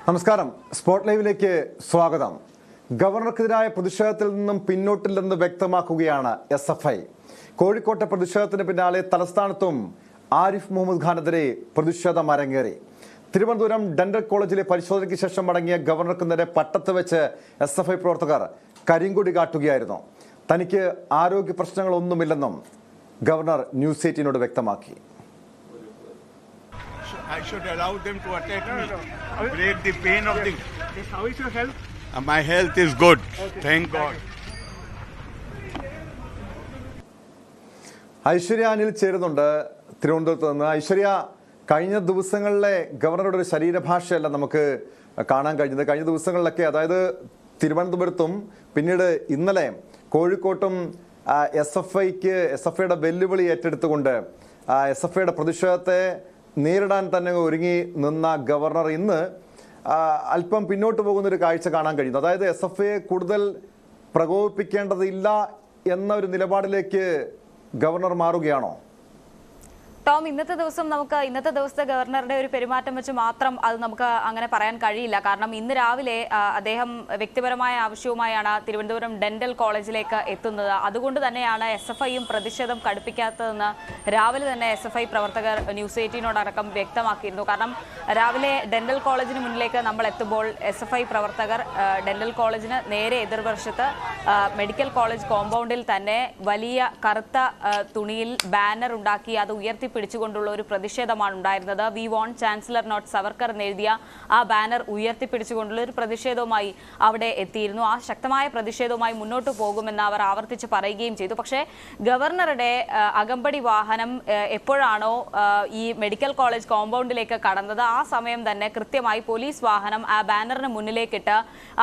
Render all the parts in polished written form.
നമസ്കാരം. സ്പോട്ട് ലൈവിലേക്ക് സ്വാഗതം. ഗവർണർക്കെതിരായ പ്രതിഷേധത്തിൽ നിന്നും പിന്നോട്ടില്ലെന്ന് വ്യക്തമാക്കുകയാണ് SFI. കോഴിക്കോട്ടെ പ്രതിഷേധത്തിന് പിന്നാലെ തലസ്ഥാനത്തും ആരിഫ് മുഹമ്മദ് ഖാനെതിരെ പ്രതിഷേധം അരങ്ങേറി. തിരുവനന്തപുരം ഡെന്റൽ കോളേജിലെ പരിശോധനയ്ക്ക് ശേഷം മടങ്ങിയ ഗവർണർക്ക് നേരെ പട്ടത്ത് വെച്ച് SFI പ്രവർത്തകർ കരിങ്കൊടി കാട്ടുകയായിരുന്നു. തനിക്ക് ആരോഗ്യ പ്രശ്നങ്ങളൊന്നുമില്ലെന്നും ഗവർണർ ന്യൂസ് 18നോട് വ്യക്തമാക്കി. I should allow them to attack me, break the pain of the... Yes, how is your health? My health is good, thank God. Aishwarya Anil ചേരുന്നുണ്ട് തിരുവനന്തപുരത്ത് നിന്ന്. ഐശ്വര്യ, കഴിഞ്ഞ ദിവസങ്ങളിലെ ഗവർണറുടെ ഒരു ശരീരഭാഷയല്ല നമുക്ക് കാണാൻ കഴിഞ്ഞത്. കഴിഞ്ഞ ദിവസങ്ങളിലൊക്കെ, അതായത് തിരുവനന്തപുരത്തും പിന്നീട് ഇന്നലെ കോഴിക്കോട്ടും SFIയുടെ വെല്ലുവിളി ഏറ്റെടുത്തുകൊണ്ട് SFIയുടെ പ്രതിഷേധത്തെ നേരിടാൻ തന്നെ ഒരുങ്ങി നിന്ന ഗവർണർ ഇന്ന് അല്പം പിന്നോട്ട് പോകുന്നൊരു കാഴ്ച കാണാൻ കഴിയുന്നു. അതായത് SFIയെ കൂടുതൽ പ്രകോപിപ്പിക്കേണ്ടതില്ല എന്ന ഒരു നിലപാടിലേക്ക് ഗവർണർ മാറുകയാണോ? ടോം, ഇന്നത്തെ ദിവസത്തെ ഗവർണറുടെ ഒരു പെരുമാറ്റം വെച്ച് മാത്രം അത് നമുക്ക് അങ്ങനെ പറയാൻ കഴിയില്ല. കാരണം ഇന്ന് രാവിലെ അദ്ദേഹം വ്യക്തിപരമായ ആവശ്യവുമായാണ് തിരുവനന്തപുരം ഡെന്റൽ കോളേജിലേക്ക് എത്തുന്നത്. അതുകൊണ്ട് തന്നെയാണ് SFIയും പ്രതിഷേധം കടുപ്പിക്കാത്തതെന്ന് രാവിലെ തന്നെ SFI പ്രവർത്തകർ ന്യൂസ് 18നോടക്കം വ്യക്തമാക്കിയിരുന്നു. കാരണം രാവിലെ ഡെന്റൽ കോളേജിന് മുന്നിലേക്ക് നമ്മൾ എത്തുമ്പോൾ SFI പ്രവർത്തകർ ഡെന്റൽ കോളേജിന് നേരെ എതിർവശത്ത് മെഡിക്കൽ കോളേജ് കോമ്പൗണ്ടിൽ തന്നെ വലിയ കറുത്ത തുണിയിൽ ബാനർ ഉണ്ടാക്കി അത് ഉയർത്തി പിടിച്ചുകൊണ്ടുള്ള ഒരു പ്രതിഷേധമാണ് ഉണ്ടായിരുന്നത്. We won't chancellor not Savarkar എന്നെഴുതിയ ആ ബാനർ ഉയർത്തിപ്പിടിച്ചുകൊണ്ടുള്ള ഒരു പ്രതിഷേധവുമായി അവിടെ എത്തിയിരുന്നു. ആ ശക്തമായ പ്രതിഷേധവുമായി മുന്നോട്ട് പോകുമെന്ന് അവർ ആവർത്തിച്ച് പറയുകയും ചെയ്തു. പക്ഷേ ഗവർണറുടെ അകമ്പടി വാഹനം എപ്പോഴാണോ ഈ മെഡിക്കൽ കോളേജ് കോമ്പൗണ്ടിലേക്ക് കടന്നത്, ആ സമയം തന്നെ കൃത്യമായി പോലീസ് വാഹനം ആ ബാനറിന് മുന്നിലേക്കിട്ട്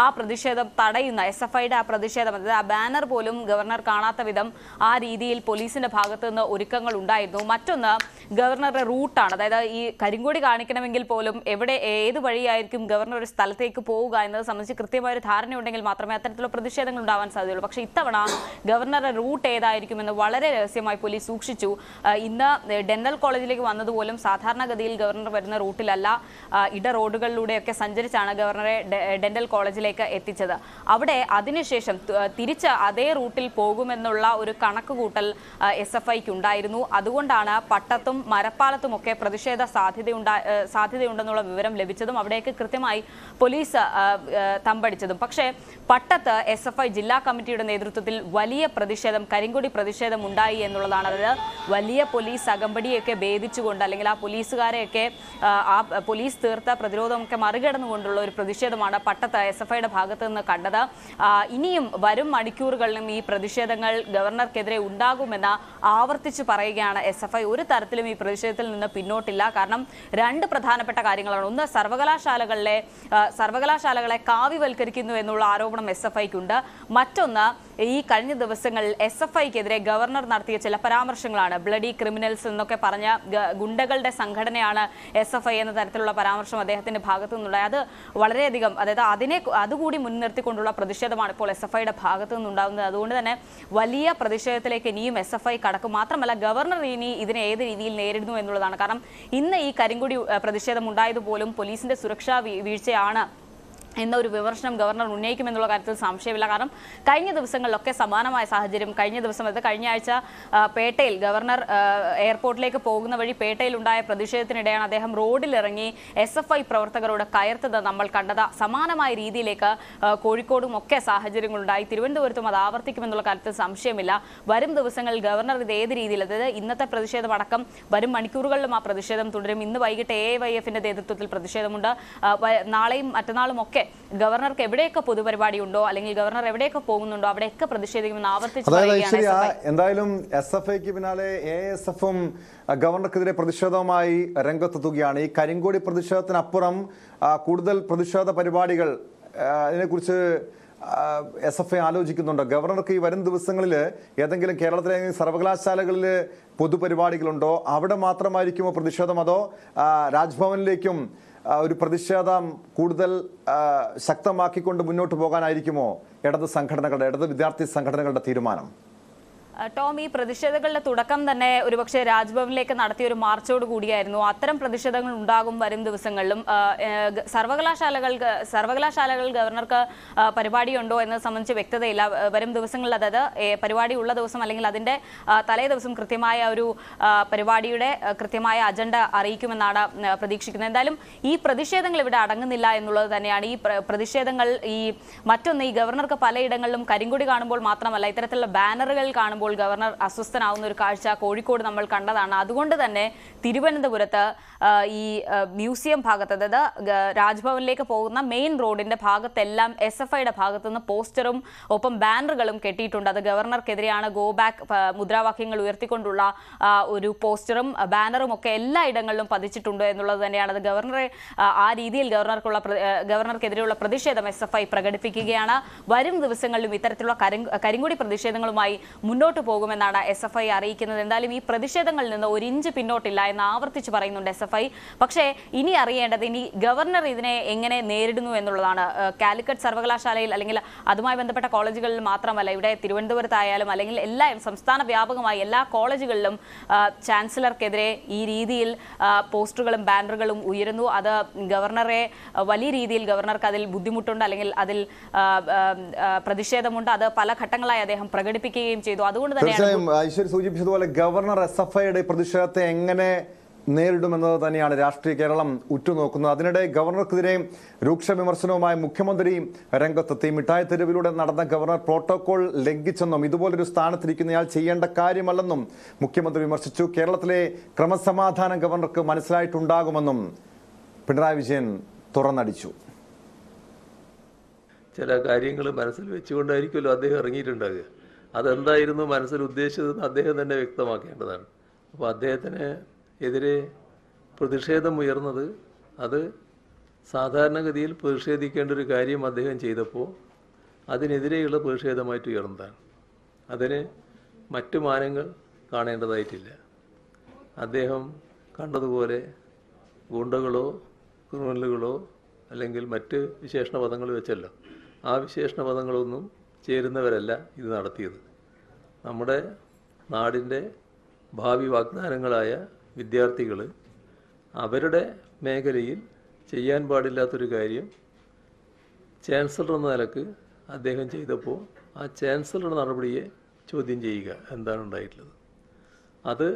ആ പ്രതിഷേധം തടയുന്ന SFIയുടെ ആ പ്രതിഷേധം, അതായത് ആ ബാനർ പോലും ഗവർണർ കാണാത്ത വിധം ആ രീതിയിൽ പോലീസിന്റെ ഭാഗത്തു നിന്ന് ഒരുക്കങ്ങൾ ഉണ്ടായിരുന്നു. മറ്റൊന്ന്, ഗവർണറുടെ റൂട്ടാണ്. അതായത് ഈ കരിങ്കൊടി കാണിക്കണമെങ്കിൽ പോലും ഏത് വഴിയായിരിക്കും ഗവർണർ ഒരു സ്ഥലത്തേക്ക് പോവുക എന്നത് സംബന്ധിച്ച് കൃത്യമായ ഒരു ധാരണയുണ്ടെങ്കിൽ മാത്രമേ അത്തരത്തിലുള്ള പ്രതിഷേധങ്ങൾ ഉണ്ടാവാൻ സാധ്യതയുള്ളൂ. പക്ഷേ ഇത്തവണ ഗവർണറുടെ റൂട്ട് ഏതായിരിക്കുമെന്ന് വളരെ രഹസ്യമായി പോലീസ് സൂക്ഷിച്ചു. ഇന്ന് ഡെന്റൽ കോളേജിലേക്ക് വന്നതുപോലും സാധാരണഗതിയിൽ ഗവർണർ വരുന്ന റൂട്ടിലല്ല, ഇട റോഡുകളിലൂടെയൊക്കെ സഞ്ചരിച്ചാണ് ഗവർണറെ ഡെന്റൽ കോളേജിലേക്ക് എത്തിച്ചത്. അവിടെ അതിനുശേഷം തിരിച്ച് അതേ റൂട്ടിൽ പോകുമെന്നുള്ള ഒരു കണക്കുകൂട്ടൽ SFIക്ക് ഉണ്ടായിരുന്നു. അതുകൊണ്ടാണ് പട്ടത്തും മരപ്പാലത്തുമൊക്കെ പ്രതിഷേധ സാധ്യതയുണ്ടെന്നുള്ള വിവരം ലഭിച്ചതും അവിടേക്ക് കൃത്യമായി പോലീസ് തമ്പടിച്ചതും. പക്ഷേ പട്ടത്ത് SFI ജില്ലാ കമ്മിറ്റിയുടെ നേതൃത്വത്തിൽ വലിയ പ്രതിഷേധം, കരിങ്കൊടി പ്രതിഷേധം ഉണ്ടായി എന്നുള്ളതാണ്. അതായത് വലിയ പോലീസ് അകമ്പടിയൊക്കെ ഭേദിച്ചുകൊണ്ട്, അല്ലെങ്കിൽ ആ പോലീസുകാരെയൊക്കെ ആ പോലീസ് തീർത്ത പ്രതിരോധമൊക്കെ മറികടന്നുകൊണ്ടുള്ള ഒരു പ്രതിഷേധമാണ് പട്ടത്ത് SFIയുടെ ഭാഗത്തു നിന്ന് കണ്ടത്. ഇനിയും വരും മണിക്കൂറുകളിലും ഈ പ്രതിഷേധങ്ങൾ ഗവർണർക്കെതിരെ ഉണ്ടാകുമെന്ന് ആവർത്തിച്ച് പറയുകയാണ് SFI. ഒരു തരത്തിലും ഈ പ്രതിഷേധത്തിൽ നിന്ന് പിന്നോട്ടില്ല. കാരണം രണ്ട് പ്രധാനപ്പെട്ട കാര്യങ്ങളാണ്. ഒന്ന്, സർവകലാശാലകളെ കാവ്യവൽക്കരിക്കുന്നു എന്നുള്ള ആരോപണം SFIക്കുണ്ട്. മറ്റൊന്ന്, ഈ കഴിഞ്ഞ ദിവസങ്ങളിൽ SFIക്കെതിരെ ഗവർണർ നടത്തിയ ചില പരാമർശങ്ങളാണ്. ബ്ലഡി ക്രിമിനൽസ് എന്നൊക്കെ പറഞ്ഞ ഗുണ്ടകളുടെ സംഘടനയാണ് SFI എന്ന തരത്തിലുള്ള പരാമർശം അദ്ദേഹത്തിന്റെ ഭാഗത്തു നിന്നുണ്ടായി. അത് വളരെയധികം, അതായത് അതുകൂടി മുൻനിർത്തിക്കൊണ്ടുള്ള പ്രതിഷേധമാണ് ഇപ്പോൾ SFIയുടെ ഭാഗത്തു നിന്നുണ്ടാകുന്നത്. അതുകൊണ്ട് തന്നെ വലിയ പ്രതിഷേധത്തിലേക്ക് ഇനിയും SFI കടക്കും. മാത്രമല്ല, ഗവർണർ ഇനി ഇതിനെ ഏത് രീതിയിൽ നേരിടുന്നു എന്നുള്ളതാണ്. കാരണം ഇന്ന് ഈ കരിങ്കൊടി പ്രതിഷേധം ഉണ്ടായതുപോലും പോലീസിന്റെ സുരക്ഷാ വീഴ്ചയാണ് എന്നൊരു വിമർശനം ഗവർണർ ഉന്നയിക്കുമെന്നുള്ള കാര്യത്തിൽ സംശയമില്ല. കാരണം കഴിഞ്ഞ ദിവസങ്ങളിലൊക്കെ സമാനമായ സാഹചര്യം, കഴിഞ്ഞ ആഴ്ച പേട്ടയിൽ ഗവർണർ എയർപോർട്ടിലേക്ക് പോകുന്ന വഴി പേട്ടയിൽ ഉണ്ടായ പ്രതിഷേധത്തിനിടെയാണ് അദ്ദേഹം റോഡിലിറങ്ങി SFI പ്രവർത്തകരോട് കയർത്തത് നമ്മൾ കണ്ടത്. സമാനമായ രീതിയിലേക്ക് കോഴിക്കോടും ഒക്കെ സാഹചര്യങ്ങളുണ്ടായി. തിരുവനന്തപുരത്തും അത് ആവർത്തിക്കുമെന്നുള്ള കാര്യത്തിൽ സംശയമില്ല. വരും ദിവസങ്ങളിൽ ഗവർണർ ഇത് ഏത് രീതിയിൽ, അതായത് ഇന്നത്തെ പ്രതിഷേധം അടക്കം വരും മണിക്കൂറുകളിലും ആ പ്രതിഷേധം തുടരും. ഇന്ന് വൈകിട്ട് AYFന്റെ നേതൃത്വത്തിൽ പ്രതിഷേധമുണ്ട്. നാളെയും മറ്റന്നാളും ഒക്കെ ഗവർണർക്ക് എവിടെയൊക്കെ പൊതുപരിപാടി ഉണ്ടോ, അല്ലെങ്കിൽ ഗവർണർ എവിടെയൊക്കെ പോകുന്നുണ്ടോ അവിടെയൊക്കെ പ്രതിഷേധിക്കുമെന്ന് ആവർത്തിച്ചു പറയുകയാണ്. എന്തായാലും SFIക്ക് പിന്നാലെ ASFും ഗവർണർക്കെതിരെ പ്രതിഷേധവുമായി രംഗത്തെത്തുകയാണ്. ഈ കരിങ്കൊടി പ്രതിഷേധത്തിനപ്പുറം കൂടുതൽ പ്രതിഷേധ പരിപാടികൾ അതിനെക്കുറിച്ച് SFI ആലോചിക്കുന്നുണ്ട്. ഗവർണർക്ക് ഈ വരും ദിവസങ്ങളിൽ ഏതെങ്കിലും കേരളത്തിലെ സർവകലാശാലകളിൽ പൊതുപരിപാടികളുണ്ടോ? അവിടെ മാത്രമായിരിക്കുമോ പ്രതിഷേധം, അതോ രാജ്ഭവനിലേക്കും ഒരു പ്രതിഷേധം കൂടുതൽ ശക്തമാക്കിക്കൊണ്ട് മുന്നോട്ട് പോകാനായിരിക്കുമോ ഇടത് വിദ്യാർത്ഥി സംഘടനകളുടെ തീരുമാനം? ടോം, ഈ പ്രതിഷേധങ്ങളുടെ തുടക്കം തന്നെ ഒരുപക്ഷെ രാജ്ഭവനിലേക്ക് നടത്തിയ ഒരു മാർച്ചോട് കൂടിയായിരുന്നു. അത്തരം പ്രതിഷേധങ്ങൾ ഉണ്ടാകും വരും ദിവസങ്ങളിലും. സർവകലാശാലകൾ ഗവർണർക്ക് പരിപാടിയുണ്ടോ എന്നത് സംബന്ധിച്ച് വ്യക്തതയില്ല. വരും ദിവസങ്ങളിൽ, അതായത് പരിപാടി ഉള്ള ദിവസം അല്ലെങ്കിൽ അതിന്റെ തലേ ദിവസം കൃത്യമായ ഒരു പരിപാടിയുടെ കൃത്യമായ അജണ്ട അറിയിക്കുമെന്നാണ് പ്രതീക്ഷിക്കുന്നത്. എന്തായാലും ഈ പ്രതിഷേധങ്ങൾ ഇവിടെ അടങ്ങുന്നില്ല എന്നുള്ളത് തന്നെയാണ്. ഈ പ്രതിഷേധങ്ങൾ മറ്റൊന്ന്, ഈ ഗവർണർക്ക് പലയിടങ്ങളിലും കരിങ്കൊടി കാണുമ്പോൾ മാത്രമല്ല, ഇത്തരത്തിലുള്ള ബാനറുകൾ കാണുമ്പോൾ ഗവർണർ അസ്വസ്ഥനാവുന്ന ഒരു കാഴ്ച കോഴിക്കോട് നമ്മൾ കണ്ടതാണ്. അതുകൊണ്ട് തന്നെ തിരുവനന്തപുരത്ത് ഈ മ്യൂസിയം ഭാഗത്ത്, അതായത് രാജ്ഭവനിലേക്ക് പോകുന്ന മെയിൻ റോഡിന്റെ ഭാഗത്തെല്ലാം SFIയുടെ ഭാഗത്തുനിന്ന് പോസ്റ്ററും ഒപ്പം ബാനറുകളും കെട്ടിയിട്ടുണ്ട്. അത് ഗവർണർക്കെതിരെയാണ്. ഗോ ബാക്ക് മുദ്രാവാക്യങ്ങൾ ഉയർത്തിക്കൊണ്ടുള്ള ഒരു പോസ്റ്ററും ബാനറും ഒക്കെ എല്ലായിടങ്ങളിലും പതിച്ചിട്ടുണ്ട് എന്നുള്ളത് തന്നെയാണ്. അത് ഗവർണറെ ആ രീതിയിൽ ഗവർണർക്കെതിരെയുള്ള പ്രതിഷേധം SFI പ്രകടിപ്പിക്കുകയാണ്. വരും ദിവസങ്ങളിലും ഇത്തരത്തിലുള്ള കരിങ്കൊടി പ്രതിഷേധങ്ങളുമായി മുന്നോട്ട് പോകുമെന്നാണ് SFI അറിയിക്കുന്നത്. എന്തായാലും ഈ പ്രതിഷേധങ്ങളിൽ നിന്ന് ഒരു ഇഞ്ച് പിന്നോട്ടില്ല എന്ന് ആവർത്തിച്ച് പറയുന്നുണ്ട് SFI. പക്ഷേ ഇനി അറിയേണ്ടത് ഗവർണർ ഇതിനെ എങ്ങനെ നേരിടുന്നു എന്നുള്ളതാണ്. കാലിക്കറ്റ് സർവകലാശാലയിൽ അല്ലെങ്കിൽ അതുമായി ബന്ധപ്പെട്ട കോളേജുകളിൽ മാത്രമല്ല, ഇവിടെ തിരുവനന്തപുരത്തായാലും അല്ലെങ്കിൽ സംസ്ഥാന വ്യാപകമായി എല്ലാ കോളേജുകളിലും ചാൻസലർക്കെതിരെ ഈ രീതിയിൽ പോസ്റ്ററുകളും ബാനറുകളും ഉയരുന്നു. അത് ഗവർണറെ വലിയ രീതിയിൽ, ഗവർണർക്ക് അതിൽ ബുദ്ധിമുട്ടുണ്ട് അല്ലെങ്കിൽ അതിൽ പ്രതിഷേധമുണ്ട്. അത് പല ഘട്ടങ്ങളായി അദ്ദേഹം പ്രകടിപ്പിക്കുകയും ചെയ്തു. അതുകൊണ്ട് തീർച്ചയായും ഐശ്വര്യ സൂചിപ്പിച്ചതുപോലെ ഗവർണർ SFIയുടെ പ്രതിഷേധത്തെ എങ്ങനെ നേരിടുമെന്നത് തന്നെയാണ് രാഷ്ട്രീയ കേരളം ഉറ്റുനോക്കുന്നത്. അതിനിടെ ഗവർണർക്കെതിരെ രൂക്ഷ വിമർശനവുമായി മുഖ്യമന്ത്രി രംഗത്തെത്തി. മിഠായി തെരുവിലൂടെ നടന്ന ഗവർണർ പ്രോട്ടോകോൾ ലംഘിച്ചെന്നും ഇതുപോലൊരു സ്ഥാനത്തിരിക്കുന്നയാൾ ചെയ്യേണ്ട കാര്യമല്ലെന്നും മുഖ്യമന്ത്രി വിമർശിച്ചു. കേരളത്തിലെ ക്രമസമാധാനം ഗവർണർക്ക് മനസ്സിലായിട്ടുണ്ടാകുമെന്നും പിണറായി വിജയൻ തുറന്നടിച്ചു. ചില കാര്യങ്ങൾ മനസ്സിൽ വെച്ചുകൊണ്ടായിരിക്കുമല്ലോ അദ്ദേഹം ഇറങ്ങിയിട്ടുണ്ടാകുക. അതെന്തായിരുന്നു മനസ്സിൽ ഉദ്ദേശിച്ചതെന്ന് അദ്ദേഹം തന്നെ വ്യക്തമാക്കേണ്ടതാണ്. അപ്പോൾ അദ്ദേഹത്തിന് എതിരെ പ്രതിഷേധം ഉയർന്നത്, അത് സാധാരണഗതിയിൽ പ്രതിഷേധിക്കേണ്ട ഒരു കാര്യം അദ്ദേഹം ചെയ്തപ്പോൾ അതിനെതിരെയുള്ള പ്രതിഷേധമായിട്ട് ഉയർന്നതാണ്. അതിന് മറ്റു മാനങ്ങൾ കാണേണ്ടതായിട്ടില്ല. അദ്ദേഹം കണ്ടതുപോലെ ഗുണ്ടകളോ ക്രിമിനലുകളോ അല്ലെങ്കിൽ മറ്റ് വിശേഷണ പദങ്ങൾ വെച്ചല്ലോ, ആ വിശേഷണ പദങ്ങളൊന്നും ചേരുന്നവരല്ല ഇത് നടത്തിയത്. നമ്മുടെ നാടിൻ്റെ ഭാവി വാഗ്ദാനങ്ങളായ വിദ്യാർത്ഥികൾ അവരുടെ മേഖലയിൽ ചെയ്യാൻ പാടില്ലാത്തൊരു കാര്യം ചാൻസലർ എന്ന നിലക്ക് അദ്ദേഹം ചെയ്തപ്പോൾ ആ ചാൻസലറുടെ നടപടിയെ ചോദ്യം ചെയ്യുക എന്താണ് ഉണ്ടായിട്ടുള്ളത്. അത്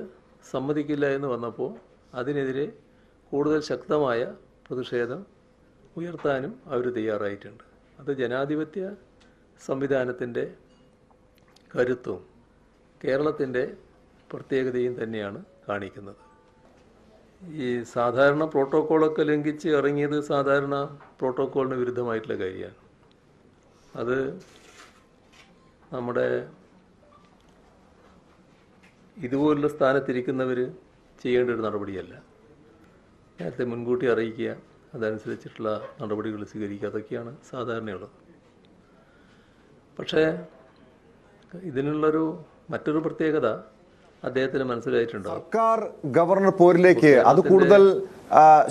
സമ്മതിക്കില്ല എന്ന് വന്നപ്പോൾ അതിനെതിരെ കൂടുതൽ ശക്തമായ പ്രതിഷേധം ഉയർത്താനും അവർ തയ്യാറായിട്ടുണ്ട്. അത് ജനാധിപത്യ സംവിധാനത്തിൻ്റെ കരുത്തും കേരളത്തിൻ്റെ പ്രത്യേകതയും തന്നെയാണ് കാണിക്കുന്നത്. ഈ സാധാരണ പ്രോട്ടോക്കോളൊക്കെ ലംഘിച്ച് ഇറങ്ങിയത് സാധാരണ പ്രോട്ടോക്കോളിന് വിരുദ്ധമായിട്ടുള്ള കാര്യമാണ്. അത് നമ്മുടെ ഇതുപോലുള്ള സ്ഥാനത്തിരിക്കുന്നവർ ചെയ്യേണ്ട ഒരു നടപടിയല്ല. നേരത്തെ മുൻകൂട്ടി അറിയിക്കുക, അതനുസരിച്ചിട്ടുള്ള നടപടികൾ സ്വീകരിക്കുക, അതൊക്കെയാണ് സാധാരണയുള്ളത്. പക്ഷേ ഇതിനുള്ളൊരു മറ്റൊരു പ്രത്യേകത അദ്ദേഹത്തിന് മനസ്സിലായിട്ടുണ്ടോ? സർക്കാർ ഗവർണർ പോരിലേക്ക് അത് കൂടുതൽ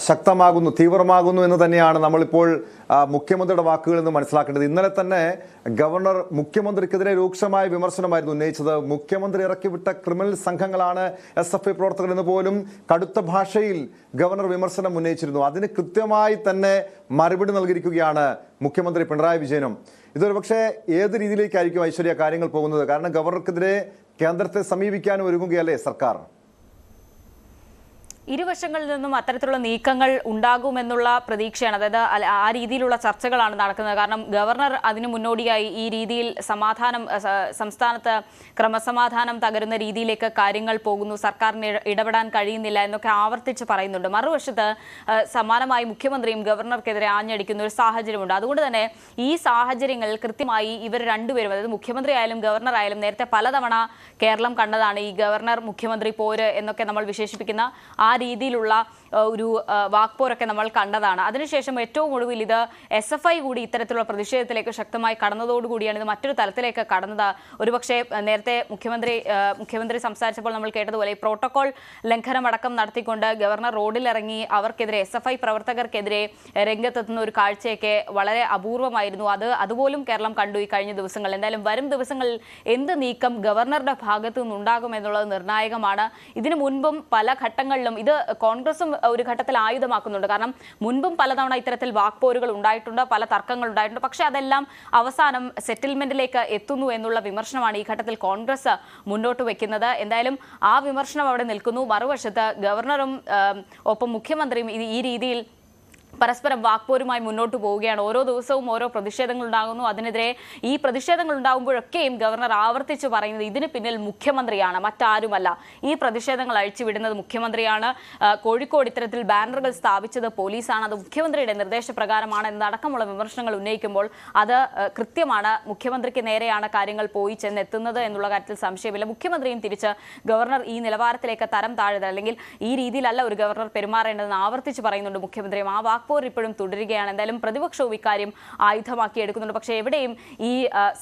ശക്തമാകുന്നു, തീവ്രമാകുന്നു എന്ന് തന്നെയാണ് നമ്മളിപ്പോൾ മുഖ്യമന്ത്രിയുടെ വാക്കുകളിൽ നിന്ന് മനസ്സിലാക്കേണ്ടത്. ഇന്നലെ തന്നെ ഗവർണർ മുഖ്യമന്ത്രിക്കെതിരെ രൂക്ഷമായ വിമർശനമായിരുന്നു ഉന്നയിച്ചത്. മുഖ്യമന്ത്രി ഇറക്കിവിട്ട ക്രിമിനൽ സംഘങ്ങളാണ് SFI പ്രവർത്തകർ എന്ന് പോലും കടുത്ത ഭാഷയിൽ ഗവർണർ വിമർശനം ഉന്നയിച്ചിരുന്നു. അതിന് കൃത്യമായി തന്നെ മറുപടി നൽകിയിരിക്കുകയാണ് മുഖ്യമന്ത്രി പിണറായി വിജയനും. ഇതൊരു പക്ഷേ ഏത് രീതിയിലേക്കായിരിക്കും ഐശ്വര്യ കാര്യങ്ങൾ പോകുന്നത്? കാരണം ഗവർണർക്കെതിരെ കേന്ദ്രത്തെ സമീപിക്കാനും ഒരുങ്ങുകയല്ലേ സർക്കാർ? ഇരുവശങ്ങളിൽ നിന്നും അത്തരത്തിലുള്ള നീക്കങ്ങൾ ഉണ്ടാകുമെന്നുള്ള പ്രതീക്ഷയാണ്. അതായത് ആ രീതിയിലുള്ള ചർച്ചകളാണ് നടക്കുന്നത്. കാരണം ഗവർണർ അതിനു മുന്നോടിയായി ഈ രീതിയിൽ സംസ്ഥാനത്ത് ക്രമസമാധാനം തകരുന്ന രീതിയിലേക്ക് കാര്യങ്ങൾ പോകുന്നു, സർക്കാരിന് ഇടപെടാൻ കഴിയുന്നില്ല എന്നൊക്കെ ആവർത്തിച്ച് പറയുന്നുണ്ട്. മറുവശത്ത് സമാനമായി മുഖ്യമന്ത്രിയും ഗവർണർക്കെതിരെ ആഞ്ഞടിക്കുന്ന ഒരു സാഹചര്യമുണ്ട്. അതുകൊണ്ട് തന്നെ ഈ സാഹചര്യങ്ങളിൽ കൃത്യമായി ഇവർ രണ്ടുപേരും, അതായത് മുഖ്യമന്ത്രി ആയാലും ഗവർണർ ആയാലും, നേരത്തെ പലതവണ കേരളം കണ്ടതാണ് ഈ ഗവർണർ മുഖ്യമന്ത്രി പോര് എന്നൊക്കെ നമ്മൾ വിശേഷിപ്പിക്കുന്ന ആ രീതിയിലുള്ള ഒരു വാക്പോരൊക്കെ നമ്മൾ കണ്ടതാണ്. അതിനുശേഷം ഏറ്റവും ഒടുവിൽ ഇത് SFI കൂടി ഇത്തരത്തിലുള്ള പ്രതിഷേധത്തിലേക്ക് ശക്തമായി കടന്നതോടുകൂടിയാണ് ഇത് മറ്റൊരു തലത്തിലേക്ക് കടന്നത്. ഒരുപക്ഷെ നേരത്തെ മുഖ്യമന്ത്രി സംസാരിച്ചപ്പോൾ നമ്മൾ കേട്ടതുപോലെ ഈ പ്രോട്ടോകോൾ ലംഘനമടക്കം നടത്തിക്കൊണ്ട് ഗവർണർ റോഡിലിറങ്ങി അവർക്കെതിരെ SFI പ്രവർത്തകർക്കെതിരെ രംഗത്തെത്തുന്ന ഒരു കാഴ്ചയൊക്കെ വളരെ അപൂർവമായിരുന്നു. അതുപോലും കേരളം കണ്ടു ഈ കഴിഞ്ഞ ദിവസങ്ങൾ. എന്തായാലും വരും ദിവസങ്ങളിൽ എന്ത് നീക്കം ഗവർണറുടെ ഭാഗത്തു നിന്നുണ്ടാകും എന്നുള്ളത് നിർണായകമാണ്. ഇതിനു മുൻപും പല ഘട്ടങ്ങളിലും ഇത് കോൺഗ്രസും ഒരു ഘട്ടത്തിൽ ആയുധമാക്കുന്നുണ്ട്. കാരണം മുൻപും പലതവണ ഇത്തരത്തിൽ വാക്പോരുകൾ ഉണ്ടായിട്ടുണ്ട്, പല തർക്കങ്ങൾ ഉണ്ടായിട്ടുണ്ട്. പക്ഷേ അതെല്ലാം അവസാനം സെറ്റിൽമെന്റിലേക്ക് എത്തുന്നു എന്നുള്ള വിമർശനമാണ് ഈ ഘട്ടത്തിൽ കോൺഗ്രസ് മുന്നോട്ട് വെക്കുന്നത്. എന്തായാലും ആ വിമർശനം അവിടെ നിൽക്കുന്നു. മറുവശത്ത് ഗവർണറും ഒപ്പം മുഖ്യമന്ത്രിയും ഈ രീതിയിൽ പരസ്പരം വാക്പോരുമായി മുന്നോട്ട് പോവുകയാണ്. ഓരോ ദിവസവും ഓരോ പ്രതിഷേധങ്ങൾ ഉണ്ടാകുന്നു. അതിനെതിരെ ഈ പ്രതിഷേധങ്ങൾ ഉണ്ടാകുമ്പോഴൊക്കെയും ഗവർണർ ആവർത്തിച്ച് പറയുന്നത് ഇതിന് പിന്നിൽ മുഖ്യമന്ത്രിയാണ്, മറ്റാരുമല്ല. ഈ പ്രതിഷേധങ്ങൾ അഴിച്ചുവിടുന്നത് മുഖ്യമന്ത്രിയാണ്. കോഴിക്കോട് ഇത്തരത്തിൽ ബാനറുകൾ സ്ഥാപിച്ചത് പോലീസാണ്, അത് മുഖ്യമന്ത്രിയുടെ നിർദ്ദേശപ്രകാരമാണ് എന്നടക്കമുള്ള വിമർശനങ്ങൾ ഉന്നയിക്കുമ്പോൾ അത് കൃത്യമാണ്. മുഖ്യമന്ത്രിക്ക് നേരെയാണ് കാര്യങ്ങൾ പോയി ചെന്നെത്തുന്നത് എന്നുള്ള കാര്യത്തിൽ സംശയമില്ല. മുഖ്യമന്ത്രിയും തിരിച്ച് ഗവർണർ ഈ നിലവാരത്തിലേക്ക് തരം താഴരുത്, അല്ലെങ്കിൽ ഈ രീതിയിലല്ല ഒരു ഗവർണർ പെരുമാറേണ്ടതെന്ന് ആവർത്തിച്ച് പറയുന്നുണ്ട് മുഖ്യമന്ത്രിയും. ആ വാക്പോർ ഇപ്പോഴും തുടരുകയാണ്. എന്തായാലും പ്രതിപക്ഷവും ഇക്കാര്യം ആയുധമാക്കി എടുക്കുന്നുണ്ട്. പക്ഷേ എവിടെയും ഈ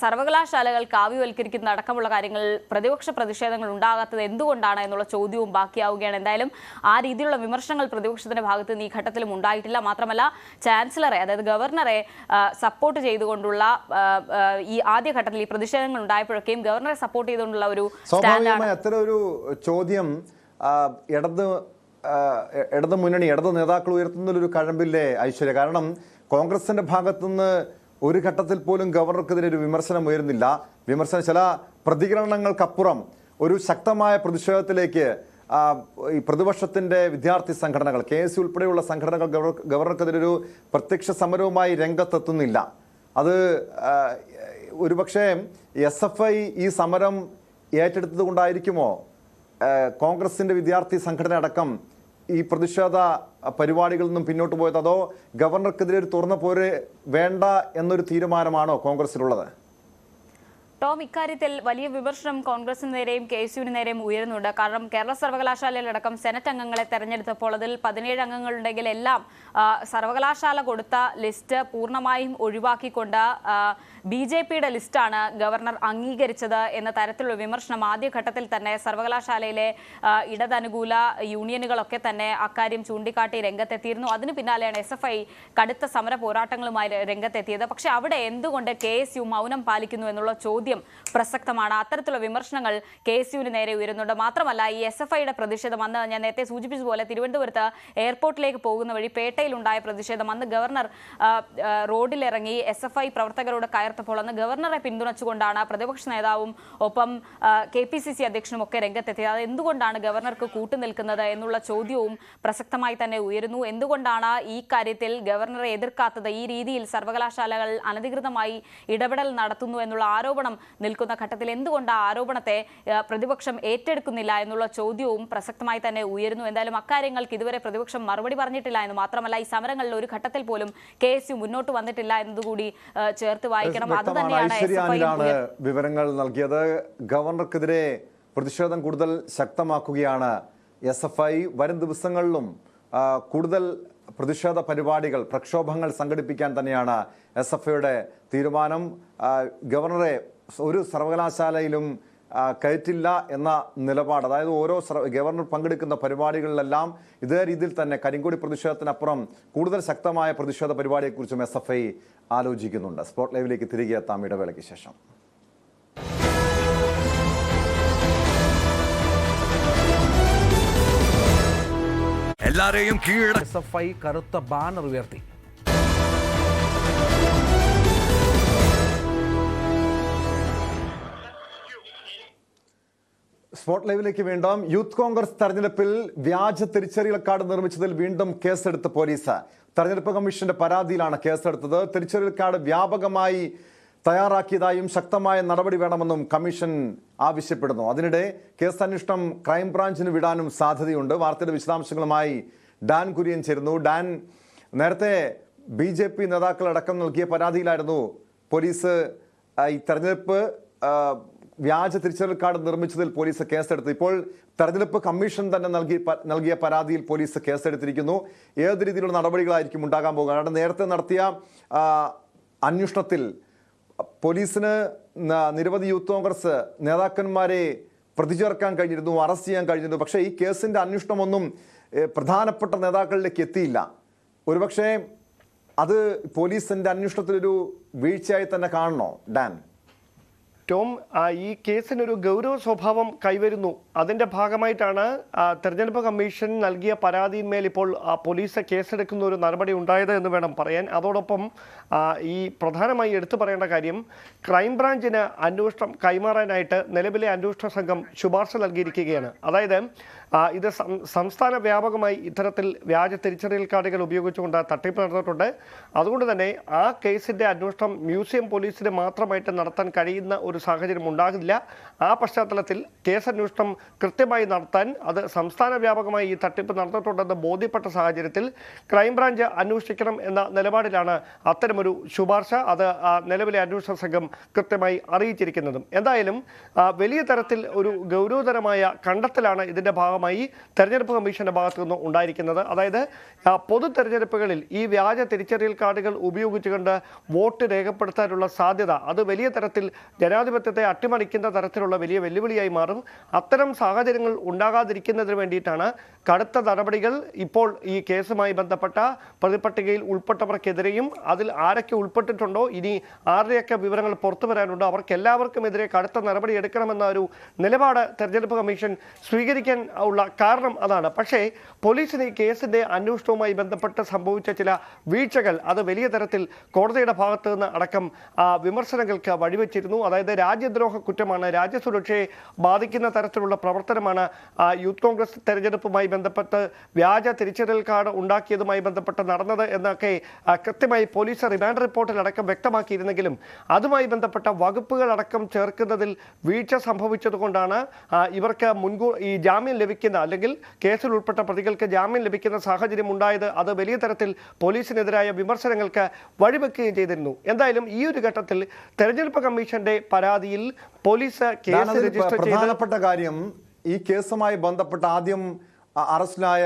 സർവകലാശാലകൾ കാവ്യവൽക്കരിക്കുന്ന അടക്കമുള്ള കാര്യങ്ങളിൽ പ്രതിപക്ഷ പ്രതിഷേധങ്ങൾ ഉണ്ടാകാത്തത് എന്തുകൊണ്ടാണ് എന്നുള്ള ചോദ്യവും ബാക്കിയാവുകയാണ്. എന്തായാലും ആ രീതിയിലുള്ള വിമർശനങ്ങൾ പ്രതിപക്ഷത്തിന്റെ ഭാഗത്ത് നിന്ന് ഈ ഘട്ടത്തിലും ഉണ്ടായിട്ടില്ല. മാത്രമല്ല ചാൻസലറെ, അതായത് ഗവർണറെ സപ്പോർട്ട് ചെയ്തുകൊണ്ടുള്ള ഈ ആദ്യഘട്ടത്തിൽ ഈ പ്രതിഷേധങ്ങൾ ഉണ്ടായപ്പോഴൊക്കെയും ഗവർണറെ സപ്പോർട്ട് ചെയ്തുകൊണ്ടുള്ള ഒരു സ്വാഭാവികമായി അത്തരം ഒരു ചോദ്യം ഇടത് മുന്നണി, ഇടത് നേതാക്കൾ ഉയർത്തുന്നൊരു കഴമ്പില്ലേ ഐശ്വര്യ? കാരണം കോൺഗ്രസിന്റെ ഭാഗത്തുനിന്ന് ഒരു ഘട്ടത്തിൽ പോലും ഗവർണർക്കെതിരെ ഒരു വിമർശനം ഉയരുന്നില്ല. ചില പ്രതികരണങ്ങൾക്കപ്പുറം ഒരു ശക്തമായ പ്രതിഷേധത്തിലേക്ക് ഈ പ്രതിപക്ഷത്തിന്റെ വിദ്യാർത്ഥി സംഘടനകൾ, KSU ഉൾപ്പെടെയുള്ള സംഘടനകൾ ഗവർണർക്കെതിരെ ഒരു പ്രത്യക്ഷ സമരവുമായി രംഗത്തെത്തുന്നില്ല. അത് ഒരുപക്ഷെ SFI ഈ സമരം ഏറ്റെടുത്തത് കൊണ്ടായിരിക്കുമോ കോൺഗ്രസിന്റെ വിദ്യാർത്ഥി സംഘടന അടക്കം ഈ പ്രതിഷേധ പരിപാടികളിൽ നിന്നും പിന്നോട്ട് പോയത്? അതോ ഗവർണർക്കെതിരെ ഒരു തുറന്ന പോര് വേണ്ട എന്നൊരു തീരുമാനമാണോ കോൺഗ്രസിലുള്ളത്? ടോം, ഇക്കാര്യത്തിൽ വലിയ വിമർശനം കോൺഗ്രസിന് നേരെയും KSUവിന് നേരെയും ഉയരുന്നുണ്ട്. കാരണം കേരള സർവകലാശാലയിലടക്കം സെനറ്റ് അംഗങ്ങളെ തെരഞ്ഞെടുത്തപ്പോൾ അതിൽ 17 അംഗങ്ങളുണ്ടെങ്കിൽ എല്ലാം സർവകലാശാല കൊടുത്ത ലിസ്റ്റ് പൂർണ്ണമായും ഒഴിവാക്കിക്കൊണ്ട് BJPയുടെ ലിസ്റ്റാണ് ഗവർണർ അംഗീകരിച്ചത് എന്ന തരത്തിലുള്ള വിമർശനം ആദ്യഘട്ടത്തിൽ തന്നെ സർവകലാശാലയിലെ ഇടതനുകൂല യൂണിയനുകളൊക്കെ തന്നെ അക്കാര്യം ചൂണ്ടിക്കാട്ടി രംഗത്തെത്തിയിരുന്നു. അതിന് പിന്നാലെയാണ് SFI കടുത്ത സമര പോരാട്ടങ്ങളുമായി രംഗത്തെത്തിയത്. പക്ഷേ അവിടെ എന്തുകൊണ്ട് KSU മൗനം പാലിക്കുന്നു എന്നുള്ള ചോദ്യം പ്രസക്തമാണ്. അത്തരത്തിലുള്ള വിമർശനങ്ങൾ KSUവിന് നേരെ ഉയരുന്നുണ്ട്. മാത്രമല്ല ഈ SFIയുടെ പ്രതിഷേധം, അന്ന് ഞാൻ നേരത്തെ സൂചിപ്പിച്ചതുപോലെ തിരുവനന്തപുരത്ത് എയർപോർട്ടിലേക്ക് പോകുന്ന വഴി പേട്ടയിലുണ്ടായ പ്രതിഷേധം, അന്ന് ഗവർണർ റോഡിലിറങ്ങി SFI പ്രവർത്തകരോട് കയർത്തപ്പോൾ അന്ന് ഗവർണറെ പിന്തുണച്ചുകൊണ്ടാണ് പ്രതിപക്ഷ നേതാവും ഒപ്പം KPCC അധ്യക്ഷനും ഒക്കെ രംഗത്തെത്തിയത്. അത് എന്തുകൊണ്ടാണ് ഗവർണർക്ക് കൂട്ടുനിൽക്കുന്നത് എന്നുള്ള ചോദ്യവും പ്രസക്തമായി തന്നെ ഉയരുന്നു. എന്തുകൊണ്ടാണ് ഈ കാര്യത്തിൽ ഗവർണറെ എതിർക്കാത്തത്? ഈ രീതിയിൽ സർവകലാശാലകൾ അനധികൃതമായി ഇടപെടൽ നടത്തുന്നു എന്നുള്ള ആരോപണം നിൽക്കുന്ന ഘട്ടത്തിൽ എന്തുകൊണ്ട് ആ ആരോപണത്തെ പ്രതിപക്ഷം ഏറ്റെടുക്കുന്നില്ല എന്നുള്ള ചോദ്യവും പ്രസക്തമായി തന്നെ ഉയരുന്നു. എന്തായാലും അക്കാര്യങ്ങൾക്ക് ഇതുവരെ പ്രതിപക്ഷം മറുപടി പറഞ്ഞിട്ടില്ല എന്ന് മാത്രമല്ല ഈ സമരങ്ങളിൽ ഒരു ഘട്ടത്തിൽ പോലും KSU മുന്നോട്ട് വന്നിട്ടില്ല എന്നതുകൂടി ചേർത്ത് വായിക്കണം. അത് തന്നെയാണ് വിവരങ്ങൾ നൽകിയത്. ഗവർണർക്കെതിരെ പ്രതിഷേധം കൂടുതൽ ശക്തമാക്കുകയാണ് SFI. വരും ദിവസങ്ങളിലും കൂടുതൽ പ്രതിഷേധ പരിപാടികൾ, പ്രക്ഷോഭങ്ങൾ സംഘടിപ്പിക്കാൻ തന്നെയാണ് SFIയുടെ തീരുമാനം. ഗവർണറെ ഒരു സർവകലാശാലയിലും കയറ്റില്ല എന്ന നിലപാട്, അതായത് ഓരോ ഗവർണർ പങ്കെടുക്കുന്ന പരിപാടികളിലെല്ലാം ഇതേ രീതിയിൽ തന്നെ കരിങ്കൊടി പ്രതിഷേധത്തിനപ്പുറം കൂടുതൽ ശക്തമായ പ്രതിഷേധ പരിപാടിയെക്കുറിച്ചും SFI ആലോചിക്കുന്നുണ്ട്. സ്പോട്ട് ലൈവിലേക്ക് തിരികെ എത്താം ഇടവേളയ്ക്ക് ശേഷം. എല്ലാരെയും കീഴട SFI കറുത്ത ബാനർ ഉയർത്തി. സ്പോട്ട് ലൈവിലേക്ക് വീണ്ടും. യൂത്ത് കോൺഗ്രസ് തെരഞ്ഞെടുപ്പിൽ വ്യാജ തിരിച്ചറിയൽ കാർഡ് നിർമ്മിച്ചതിൽ വീണ്ടും കേസെടുത്ത് പോലീസ്. തെരഞ്ഞെടുപ്പ് കമ്മീഷന്റെ പരാതിയിലാണ് കേസെടുത്തത്. തിരിച്ചറിയൽ കാർഡ് വ്യാപകമായി തയ്യാറാക്കിയതായും ശക്തമായ നടപടി വേണമെന്നും കമ്മീഷൻ ആവശ്യപ്പെടുന്നു. അതിനിടെ കേസ് അന്വേഷണം ക്രൈംബ്രാഞ്ചിന് വിടാനും സാധ്യതയുണ്ട്. വാർത്തയുടെ വിശദാംശങ്ങളുമായി ഡാൻ കുര്യൻ ചേരുന്നു. ഡാൻ, നേരത്തെ BJP നേതാക്കളടക്കം നൽകിയ പരാതിയിലായിരുന്നു പോലീസ് ഈ തെരഞ്ഞെടുപ്പ് വ്യാജ തിരിച്ചറിയൽ കാർഡ് നിർമ്മിച്ചതിൽ പോലീസ് കേസെടുത്തു. ഇപ്പോൾ തെരഞ്ഞെടുപ്പ് കമ്മീഷൻ തന്നെ നൽകിയ പരാതിയിൽ പോലീസ് കേസെടുത്തിരിക്കുന്നു. ഏത് രീതിയിലുള്ള നടപടികളായിരിക്കും ഉണ്ടാകാൻ പോകുക? കാരണം നേരത്തെ നടത്തിയ അന്വേഷണത്തിൽ പോലീസിന് നിരവധി യൂത്ത് കോൺഗ്രസ് നേതാക്കന്മാരെ പ്രതി ചേർക്കാൻ കഴിഞ്ഞിരുന്നു, അറസ്റ്റ് ചെയ്യാൻ കഴിഞ്ഞിരുന്നു. പക്ഷേ ഈ കേസിന്റെ അന്വേഷണമൊന്നും പ്രധാനപ്പെട്ട നേതാക്കളിലേക്ക് എത്തിയില്ല. ഒരുപക്ഷെ അത് പോലീസിന്റെ അന്വേഷണത്തിലൊരു വീഴ്ചയായി തന്നെ കാണണോ ഡാൻ? ടോം, ഈ കേസിനൊരു ഗൗരവ സ്വഭാവം കൈവരുന്നു. അതിൻ്റെ ഭാഗമായിട്ടാണ് തെരഞ്ഞെടുപ്പ് കമ്മീഷൻ നൽകിയ പരാതിയിന്മേൽ ഇപ്പോൾ പോലീസ് കേസെടുക്കുന്ന ഒരു നടപടി ഉണ്ടായത് എന്ന് വേണം പറയാൻ. അതോടൊപ്പം ഈ പ്രധാനമായി എടുത്തു പറയേണ്ട കാര്യം, ക്രൈംബ്രാഞ്ചിന് അന്വേഷണം കൈമാറാനായിട്ട് നിലവിലെ അന്വേഷണ സംഘം ശുപാർശ നൽകിയിരിക്കുകയാണ്. അതായത് ഇത് സംസ്ഥാന വ്യാപകമായി ഇത്തരത്തിൽ വ്യാജ തിരിച്ചറിയൽ കാർഡുകൾ ഉപയോഗിച്ചുകൊണ്ട് തട്ടിപ്പ് നടന്നിട്ടുണ്ട്. അതുകൊണ്ട് തന്നെ ആ കേസിൻ്റെ അന്വേഷണം മ്യൂസിയം പോലീസിന് മാത്രമായിട്ട് നടത്താൻ കഴിയുന്ന ഒരു സാഹചര്യം ഉണ്ടാകില്ല. ആ പശ്ചാത്തലത്തിൽ കേസന്വേഷണം കൃത്യമായി നടത്താൻ അത് സംസ്ഥാന വ്യാപകമായി ഈ തട്ടിപ്പ് നടന്നിട്ടുണ്ടെന്ന് ബോധ്യപ്പെട്ട സാഹചര്യത്തിൽ ക്രൈംബ്രാഞ്ച് അന്വേഷിക്കണം എന്ന നിലപാടിലാണ് അത്തരമൊരു ശുപാർശ അത് നിലവിലെ അന്വേഷണ സംഘം കൃത്യമായി അറിയിച്ചിരിക്കുന്നതും. എന്തായാലും വലിയ തരത്തിൽ ഒരു ഗൗരവതരമായ കണ്ടെത്തലാണ് ഇതിൻ്റെ ഭാഗമായി തെരഞ്ഞെടുപ്പ് കമ്മീഷന്റെ ഭാഗത്തു നിന്ന് ഉണ്ടായിരിക്കുന്നത്. അതായത് പൊതു തെരഞ്ഞെടുപ്പുകളിൽ ഈ വ്യാജ തിരിച്ചറിയൽ കാർഡുകൾ ഉപയോഗിച്ചുകൊണ്ട് വോട്ട് രേഖപ്പെടുത്താനുള്ള സാധ്യത അത് വലിയ തരത്തിൽ ജനാധിപത്യത്തെ അട്ടിമറിക്കുന്ന തരത്തിലുള്ള വലിയ വെല്ലുവിളിയായി മാറും. അത്തരം സാഹചര്യങ്ങൾ ഉണ്ടാകാതിരിക്കുന്നതിന് വേണ്ടിയിട്ടാണ് കടുത്ത നടപടികൾ ഇപ്പോൾ ഈ കേസുമായി ബന്ധപ്പെട്ട പ്രതിപട്ടികയിൽ ഉൾപ്പെട്ടവർക്കെതിരെയും അതിൽ ആരൊക്കെ ഉൾപ്പെട്ടിട്ടുണ്ടോ, ഇനി ആരുടെയൊക്കെ വിവരങ്ങൾ പുറത്തു വരാനുണ്ടോ, അവർക്കെല്ലാവർക്കുമെതിരെ കടുത്ത നടപടി എടുക്കണമെന്ന ഒരു നിലപാട് തെരഞ്ഞെടുപ്പ് കമ്മീഷൻ സ്വീകരിക്കാൻ ഉള്ള കാരണം അതാണ്. പക്ഷേ പോലീസിന് ഈ കേസിന്റെ അന്വേഷണവുമായി ബന്ധപ്പെട്ട് സംഭവിച്ച ചില വീഴ്ചകൾ അത് വലിയ തരത്തിൽ കോടതിയുടെ ഭാഗത്ത് നിന്ന് അടക്കം വിമർശനങ്ങൾക്ക് വഴിവെച്ചിരുന്നു. അതായത് രാജ്യദ്രോഹ കുറ്റമാണ്, രാജ്യസുരക്ഷയെ ബാധിക്കുന്ന തരത്തിലുള്ള പ്രവർത്തനമാണ് യൂത്ത് കോൺഗ്രസ് തെരഞ്ഞെടുപ്പുമായി ബന്ധപ്പെട്ട് വ്യാജ തിരിച്ചറിയൽ കാർഡ് ഉണ്ടാക്കിയതുമായി ബന്ധപ്പെട്ട് നടന്നത് എന്നൊക്കെ കൃത്യമായി പോലീസ് റിമാൻഡ് റിപ്പോർട്ടിൽ അടക്കം വ്യക്തമാക്കിയിരുന്നെങ്കിലും അതുമായി ബന്ധപ്പെട്ട വകുപ്പുകൾ അടക്കം ചേർക്കുന്നതിൽ വീഴ്ച സംഭവിച്ചതുകൊണ്ടാണ് ഇവർക്ക് മുൻകൂർ ഈ ജാമ്യം ലഭിക്കുന്ന അല്ലെങ്കിൽ കേസിൽ ഉൾപ്പെട്ട പ്രതികൾക്ക് ജാമ്യം ലഭിക്കുന്ന സാഹചര്യം ഉണ്ടായത്. അത് വലിയ തരത്തിൽ പോലീസിനെതിരായ വിമർശനങ്ങൾക്ക് വഴിവെക്കുകയും ചെയ്തിരുന്നു. എന്തായാലും ഈ ഒരു ഘട്ടത്തിൽ തെരഞ്ഞെടുപ്പ് കമ്മീഷന്റെ പരാതിയിൽ പോലീസ് കേസ് രജിസ്റ്റർ ചെയ്ത് പ്രധാനപ്പെട്ട കാര്യം ഈ കേസുമായി ബന്ധപ്പെട്ട ആദ്യം അറസ്റ്റിലായ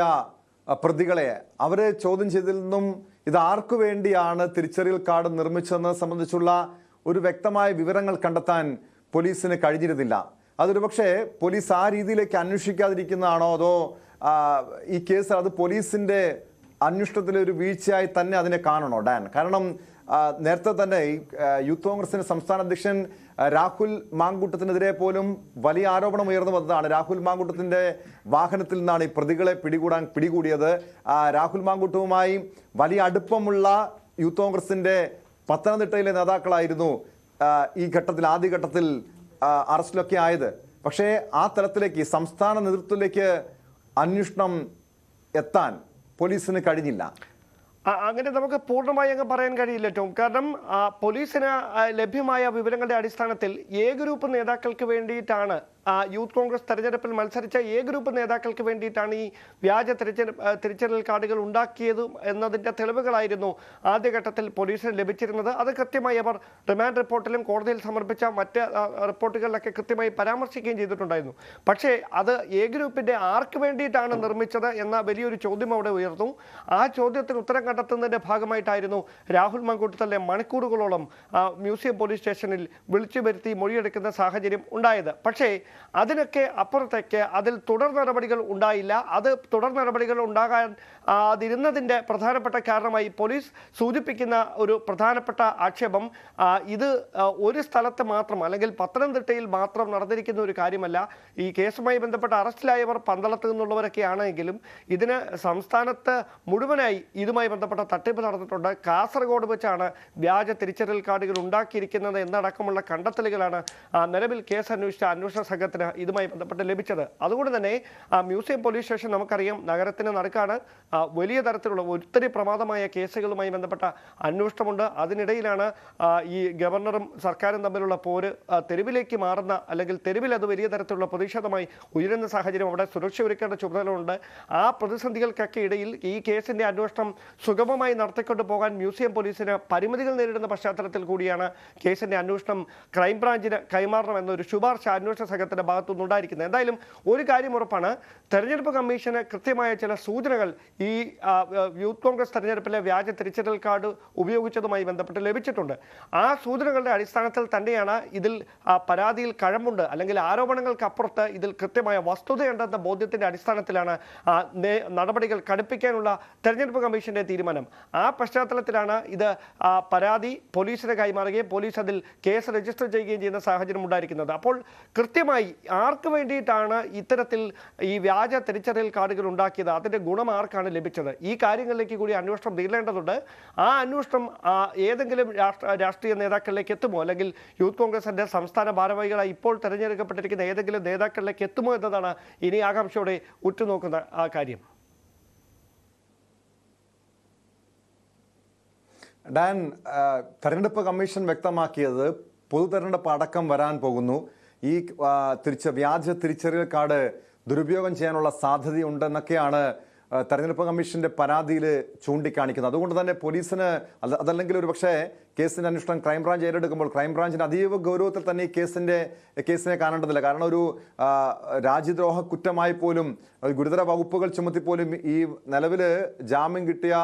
പ്രതികളെ അവരെ ചോദ്യം ചെയ്തതിൽ നിന്നും ഇത് ആർക്കു വേണ്ടിയാണ് തിരിച്ചറിയൽ കാർഡ് നിർമ്മിച്ചതെന്ന് സംബന്ധിച്ചുള്ള ഒരു വ്യക്തമായ വിവരങ്ങൾ കണ്ടെത്താൻ പോലീസിന് കഴിഞ്ഞിരുന്നില്ല. അതൊരു പക്ഷേ പോലീസ് ആ രീതിയിലേക്ക് അന്വേഷിക്കാതിരിക്കുന്നതാണോ അതോ ഈ കേസ് അത് പോലീസിന്റെ അന്വേഷണത്തിലെ ഒരു വീഴ്ചയായി തന്നെ അതിനെ കാണണോ ഡാൻ? കാരണം നേരത്തെ തന്നെ ഈ യൂത്ത് കോൺഗ്രസിന്റെ സംസ്ഥാന അധ്യക്ഷൻ രാഹുൽ മാങ്കൂട്ടത്തിനെതിരെ പോലും വലിയ ആരോപണം ഉയർന്നു വന്നതാണ്. രാഹുൽ മാങ്കൂട്ടത്തിന്റെ വാഹനത്തിൽ നിന്നാണ് ഈ പ്രതികളെ പിടികൂടിയത്. രാഹുൽ മാങ്കൂട്ടവുമായി വലിയ അടുപ്പമുള്ള യൂത്ത് കോൺഗ്രസിന്റെ പത്തനംതിട്ടയിലെ നേതാക്കളായിരുന്നു ഈ ഘട്ടത്തിൽ ആദ്യഘട്ടത്തിൽ അറസ്റ്റിലൊക്കെ ആയത്. പക്ഷേ ആ തലത്തിലേക്ക് സംസ്ഥാന നേതൃത്വത്തിലേക്ക് അന്വേഷണം എത്താൻ പോലീസിന് കഴിഞ്ഞില്ല. അങ്ങനെ നമുക്ക് പൂർണ്ണമായി അങ്ങ് പറയാൻ കഴിയില്ല ടോം. കാരണം പോലീസിന് ലഭ്യമായ വിവരങ്ങളുടെ അടിസ്ഥാനത്തിൽ എ ഗ്രൂപ്പ് നേതാക്കൾക്ക് വേണ്ടിയിട്ടാണ് യൂത്ത് കോൺഗ്രസ് തെരഞ്ഞെടുപ്പിൽ മത്സരിച്ച എ ഗ്രൂപ്പ് നേതാക്കൾക്ക് വേണ്ടിയിട്ടാണ് ഈ വ്യാജ തിരിച്ചറിയൽ കാർഡുകൾ ഉണ്ടാക്കിയത് എന്നതിൻ്റെ തെളിവുകളായിരുന്നു ആദ്യഘട്ടത്തിൽ പോലീസിന് ലഭിച്ചിരുന്നത്. അത് കൃത്യമായി അവർ റിമാൻഡ് റിപ്പോർട്ടിലും കോടതിയിൽ സമർപ്പിച്ച മറ്റ് റിപ്പോർട്ടുകളിലൊക്കെ കൃത്യമായി പരാമർശിക്കുകയും ചെയ്തിട്ടുണ്ടായിരുന്നു. പക്ഷേ അത് എ ഗ്രൂപ്പിൻ്റെ ആർക്ക് വേണ്ടിയിട്ടാണ് നിർമ്മിച്ചത് എന്ന വലിയൊരു ചോദ്യം അവിടെ ഉയർന്നു. ആ ചോദ്യത്തിന് ഉത്തരം കണ്ടെത്തുന്നതിൻ്റെ ഭാഗമായിട്ടായിരുന്നു രാഹുൽ മാങ്കൂട്ടത്തിലെ മണിക്കൂറുകളോളം മ്യൂസിയം പോലീസ് സ്റ്റേഷനിൽ വിളിച്ചു വരുത്തി മൊഴിയെടുക്കുന്ന സാഹചര്യം ഉണ്ടായത്. പക്ഷേ അതിനൊക്കെ അപ്പുറത്തേക്ക് അതിൽ തുടർ നടപടികൾ ഉണ്ടായില്ല. അത് തുടർ നടപടികൾ ഉണ്ടാകാതിരുന്നതിൻ്റെ പ്രധാനപ്പെട്ട കാരണമായി പോലീസ് സൂചിപ്പിക്കുന്ന ഒരു പ്രധാനപ്പെട്ട ആക്ഷേപം ഇത് ഒരു സ്ഥലത്ത് മാത്രം അല്ലെങ്കിൽ പത്തനംതിട്ടയിൽ മാത്രം നടന്നിരിക്കുന്ന ഒരു കാര്യമല്ല. ഈ കേസുമായി ബന്ധപ്പെട്ട അറസ്റ്റിലായവർ പന്തളത്ത് നിന്നുള്ളവരൊക്കെ ആണെങ്കിലും ഇതിന് സംസ്ഥാനത്ത് മുഴുവനായി ഇതുമായി ബന്ധപ്പെട്ട തട്ടിപ്പ് നടന്നിട്ടുണ്ട്. കാസർഗോഡ് വെച്ചാണ് വ്യാജ തിരിച്ചറിയൽ കാർഡുകൾ ഉണ്ടാക്കിയിരിക്കുന്നത് എന്നടക്കമുള്ള കണ്ടെത്തലുകളാണ് നിലവിൽ കേസ് അന്വേഷിച്ച അന്വേഷണ സംഘത്തിന് സംഘത്തിന് ഇതുമായി ബന്ധപ്പെട്ട് ലഭിച്ചത്. അതുകൊണ്ട് തന്നെ മ്യൂസിയം പോലീസ് സ്റ്റേഷൻ നമുക്കറിയാം നഗരത്തിന് നടുക്കാണ്. വലിയ തരത്തിലുള്ള ഒത്തിരി പ്രമാദമായ കേസുകളുമായി ബന്ധപ്പെട്ട അന്വേഷണമുണ്ട്. അതിനിടയിലാണ് ഈ ഗവർണറും സർക്കാരും തമ്മിലുള്ള പോര് തെരുവിലേക്ക് മാറുന്ന, അല്ലെങ്കിൽ തെരുവിൽ അത് വലിയ തരത്തിലുള്ള പ്രതിഷേധമായി ഉയരുന്ന സാഹചര്യം. അവിടെ സുരക്ഷ ഒരുക്കേണ്ട ചുമതലയുണ്ട്. ആ പ്രതിസന്ധികൾക്കൊക്കെ ഇടയിൽ ഈ കേസിന്റെ അന്വേഷണം സുഗമമായി നടത്തിക്കൊണ്ടു പോകാൻ മ്യൂസിയം പോലീസിന് പരിമിതികൾ നേരിടുന്ന പശ്ചാത്തലത്തിൽ കൂടിയാണ് കേസിന്റെ അന്വേഷണം ക്രൈംബ്രാഞ്ചിന് കൈമാറണമെന്നൊരു ശുപാർശ അന്വേഷണ സംഘത്തിന്റെ ഭാഗത്തുനിന്നുണ്ടായിരിക്കുന്നത്. എന്തായാലും ഒരു കാര്യം ഉറപ്പാണ്, തെരഞ്ഞെടുപ്പ് കമ്മീഷന് കൃത്യമായ ചില സൂചനകൾ ഈ യൂത്ത് കോൺഗ്രസ് തെരഞ്ഞെടുപ്പിലെ വ്യാജ തിരിച്ചറിയൽ കാർഡ് ഉപയോഗിച്ചതുമായി ബന്ധപ്പെട്ട് ലഭിച്ചിട്ടുണ്ട്. ആ സൂചനകളുടെ അടിസ്ഥാനത്തിൽ തന്നെയാണ് ഇതിൽ പരാതിയിൽ കഴമ്പുണ്ട്, അല്ലെങ്കിൽ ആരോപണങ്ങൾക്കപ്പുറത്ത് ഇതിൽ കൃത്യമായ വസ്തുതയുണ്ടെന്ന ബോധ്യത്തിന്റെ അടിസ്ഥാനത്തിലാണ് നടപടികൾ കടുപ്പിക്കാനുള്ള തെരഞ്ഞെടുപ്പ് കമ്മീഷന്റെ തീരുമാനം. ആ പശ്ചാത്തലത്തിലാണ് ഇത് പരാതി പോലീസിന് കൈമാറുകയും പോലീസ് അതിൽ കേസ് രജിസ്റ്റർ ചെയ്യുകയും ചെയ്യുന്ന സാഹചര്യം ഉണ്ടായിരിക്കുന്നത്. അപ്പോൾ കൃത്യമായി ആർക്ക് വേണ്ടിയിട്ടാണ് ഇത്തരത്തിൽ ഈ വ്യാജ തിരിച്ചറിയൽ കാർഡുകൾ ഉണ്ടാക്കിയത്, അതിന്റെ ഗുണം ആർക്കാണ് ലഭിച്ചത്, ഈ കാര്യങ്ങളിലേക്ക് കൂടി അന്വേഷണം നീളേണ്ടതുണ്ട്. ആ അന്വേഷണം ഏതെങ്കിലും രാഷ്ട്രീയ നേതാക്കളിലേക്ക് എത്തുമോ, അല്ലെങ്കിൽ യൂത്ത് കോൺഗ്രസിന്റെ സംസ്ഥാന ഭാരവാഹികളായി ഇപ്പോൾ തെരഞ്ഞെടുക്കപ്പെട്ടിരിക്കുന്ന ഏതെങ്കിലും നേതാക്കളിലേക്ക് എത്തുമോ എന്നതാണ് ഇനി ആകാംക്ഷയോടെ ഉറ്റുനോക്കുന്ന ആ കാര്യം. ഡാൻ, തെരഞ്ഞെടുപ്പ് കമ്മീഷൻ വ്യക്തമാക്കിയത് പൊതു തെരഞ്ഞെടുപ്പ് അടക്കം വരാൻ പോകുന്നു. ഈ വ്യാജ തിരിച്ചറിയൽ കാർഡ് ദുരുപയോഗം ചെയ്യാനുള്ള സാധ്യതയുണ്ടെന്നൊക്കെയാണ് തെരഞ്ഞെടുപ്പ് കമ്മീഷന്റെ പരാതിയിൽ ചൂണ്ടിക്കാണിക്കുന്നത്. അതുകൊണ്ട് തന്നെ പോലീസിന് അതല്ലെങ്കിൽ ഒരു പക്ഷേ കേസിന്റെ അന്വേഷണം ക്രൈംബ്രാഞ്ച് ഏറ്റെടുക്കുമ്പോൾ ക്രൈംബ്രാഞ്ചിന് അതീവ ഗൗരവത്തിൽ തന്നെ ഈ കേസിനെ കാണേണ്ടതില്ല. കാരണം ഒരു രാജ്യദ്രോഹ കുറ്റമായി പോലും ഗുരുതര വകുപ്പുകൾ ചുമത്തി പോലും ഈ നിലവിൽ ജാമ്യം കിട്ടിയ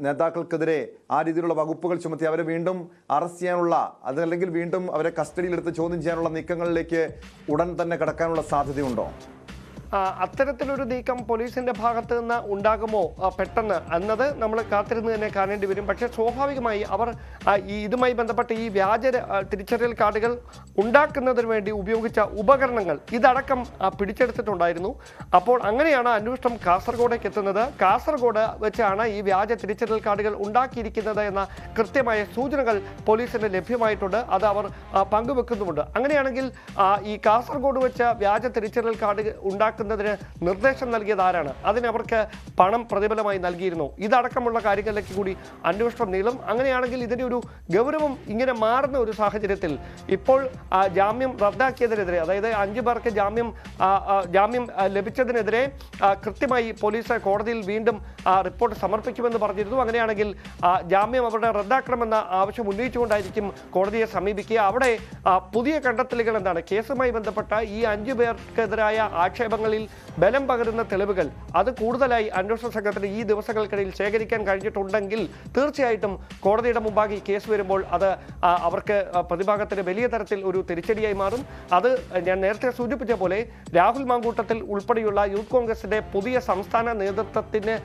നേതാക്കൾക്കെതിരെ ആ രീതിയിലുള്ള വകുപ്പുകൾ ചുമത്തി അവരെ വീണ്ടും അറസ്റ്റ് ചെയ്യാനുള്ള, അതല്ലെങ്കിൽ വീണ്ടും അവരെ കസ്റ്റഡിയിലെടുത്ത് ചോദ്യം ചെയ്യാനുള്ള നീക്കങ്ങളിലേക്ക് ഉടൻ തന്നെ കടക്കാനുള്ള സാധ്യതയുണ്ടോ? അത്തരത്തിലൊരു നീക്കം പോലീസിന്റെ ഭാഗത്ത് നിന്ന് ഉണ്ടാകുമോ പെട്ടെന്ന് എന്നത് നമ്മൾ കാത്തിരുന്ന് തന്നെ കാണേണ്ടി വരും. പക്ഷേ സ്വാഭാവികമായി അവർ ഇതുമായി ബന്ധപ്പെട്ട് ഈ വ്യാജ തിരിച്ചറിയൽ കാർഡുകൾ ഉണ്ടാക്കുന്നതിന് വേണ്ടി ഉപയോഗിച്ച ഉപകരണങ്ങൾ ഇതടക്കം പിടിച്ചെടുത്തിട്ടുണ്ടായിരുന്നു. അപ്പോൾ അങ്ങനെയാണ് അന്വേഷണം കാസർഗോഡേക്ക് എത്തുന്നത്. കാസർഗോഡ് വെച്ചാണ് ഈ വ്യാജ തിരിച്ചറിയൽ കാർഡുകൾ ഉണ്ടാക്കിയിരിക്കുന്നത് എന്ന കൃത്യമായ സൂചനകൾ പോലീസിന് ലഭ്യമായിട്ടുണ്ട്. അത് അവർ പങ്കുവെക്കുന്നുമുണ്ട്. അങ്ങനെയാണെങ്കിൽ ഈ കാസർഗോഡ് വെച്ച വ്യാജ തിരിച്ചറിയൽ കാർഡ് ഉണ്ടാക്കുന്നതിന് നിർദ്ദേശം നൽകിയത് ആരാണ്, അതിനവർക്ക് പണം പ്രതിഫലമായി നൽകിയിരുന്നു, ഇതടക്കമുള്ള കാര്യങ്ങളിലേക്ക് കൂടി അന്വേഷണം നീളും. അങ്ങനെയാണെങ്കിൽ ഇതിന്റെ ഒരു ഗൗരവം ഇങ്ങനെ മാറുന്ന ഒരു സാഹചര്യത്തിൽ ഇപ്പോൾ ജാമ്യം റദ്ദാക്കിയതിനെതിരെ, അതായത് 5 പേർക്ക് ജാമ്യം ലഭിച്ചതിനെതിരെ കൃത്യമായി പോലീസ് കോടതിയിൽ വീണ്ടും റിപ്പോർട്ട് സമർപ്പിക്കുമെന്ന് പറഞ്ഞിരുന്നു. അങ്ങനെയാണെങ്കിൽ ജാമ്യം അവരുടെ റദ്ദാക്കണമെന്ന ആവശ്യം ഉന്നയിച്ചുകൊണ്ടായിരിക്കും കോടതിയെ സമീപിക്കുക. അവിടെ പുതിയ കണ്ടെത്തലുകൾ എന്താണ്, കേസുമായി ബന്ധപ്പെട്ട ഈ 5 പേർക്കെതിരായ ആക്ഷേപങ്ങളിൽ ബലം പകരുന്ന തെളിവുകൾ അത് കൂടുതലായി അന്വേഷണ സംഘത്തിന് ഈ ദിവസങ്ങൾക്കിടയിൽ ശേഖരിക്കാൻ കഴിഞ്ഞിട്ടുണ്ടെങ്കിൽ തീർച്ചയായിട്ടും കോടതിയുടെ മുമ്പാകെ ഈ കേസ് വരുമ്പോൾ അത് അവർക്ക് പ്രതിഭാഗത്തിന് വലിയ തരത്തിൽ ഒരു തിരിച്ചടിയായി മാറും. അത് ഞാൻ നേരത്തെ സൂചിപ്പിച്ച പോലെ രാഹുൽ മാങ്കൂട്ടത്തിൽ ഉൾപ്പെടെയുള്ള യൂത്ത് കോൺഗ്രസിന്റെ പുതിയ സംസ്ഥാന നേതൃത്വത്തിന്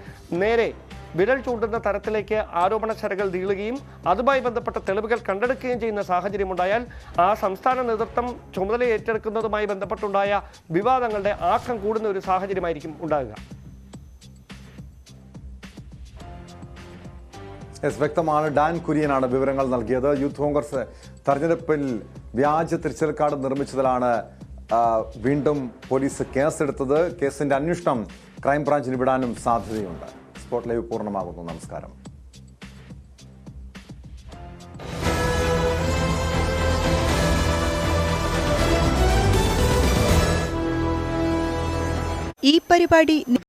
നേരെ വിരൽ ചൂണ്ടുന്ന തരത്തിലേക്ക് ആരോപണ ശരകൾ നീളുകയും അതുമായി ബന്ധപ്പെട്ട തെളിവുകൾ കണ്ടെടുക്കുകയും ചെയ്യുന്ന സാഹചര്യമുണ്ടായാൽ ആ സംസ്ഥാന നേതൃത്വം ചുമതല ഏറ്റെടുക്കുന്നതുമായി ബന്ധപ്പെട്ടുണ്ടായ വിവാദങ്ങളുടെ ആക്കം കൂടുന്ന ഒരു സാഹചര്യമായിരിക്കും ഉണ്ടാകുക. വ്യക്തമാണ്. ഡാൻ കുര്യനാണ് വിവരങ്ങൾ നൽകിയത്. യൂത്ത് കോൺഗ്രസ് തെരഞ്ഞെടുപ്പിൽ വ്യാജ തിരിച്ചറിയൽ കാർഡ് നിർമ്മിച്ചതിലാണ് വീണ്ടും പോലീസ് കേസെടുത്തത്. കേസിന്റെ അന്വേഷണം ക്രൈംബ്രാഞ്ചിന് വിടാനും സാധ്യതയുണ്ട്. സ്പോട്ട് ലൈവ് പൂർണ്ണമാകുന്നു. നമസ്കാരം. ഈ പരിപാടി